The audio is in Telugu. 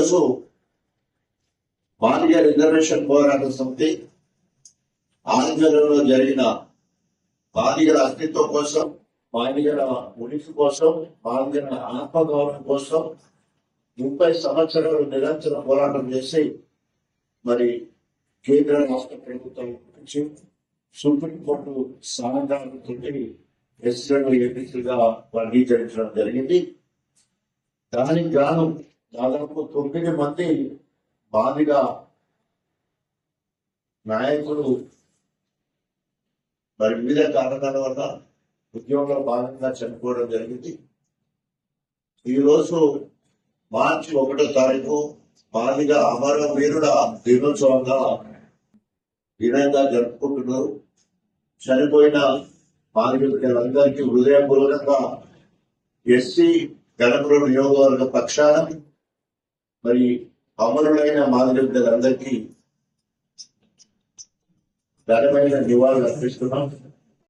ఈరోజు మాదిగ రిజర్వేషన్ పోరాట సమితి ఆంధ్రలో జరిగిన మాదిగల అస్తిత్వం కోసం, మాదిగల ఉనికి కోసం, మాదిగల ఆత్మగౌరవం కోసం 30 సంవత్సరాలు నిరంతర పోరాటం చేసి మరి కేంద్ర రాష్ట్ర ప్రభుత్వం నుంచి సుప్రీంకోర్టు సహకారంతో ఎస్సీలను ఎంపీలుగా వర్గీకరించడం జరిగింది. దానికి గాను దాదాపు 9 మంది మాదిగ నాయకులు మరి వివిధ కారణాల వల్ల ఉద్యోగంలో భాగంగా చనిపోవడం జరిగింది. ఈరోజు మార్చి 1వ తారీఖు మాదిగ అమరవీరుల దినోత్సవంగా ఘనంగా జరుపుకుంటున్నారు. చనిపోయిన మాదిగ బిడ్డలందరికీ హృదయపూర్వకంగా ఎస్సీ గణపురం నియోజకవర్గ పక్షాన మరి అమరులైన మాదిగ బిడ్డలందరికీ ఘనమైన నివాళులు అర్పిస్తున్నాం.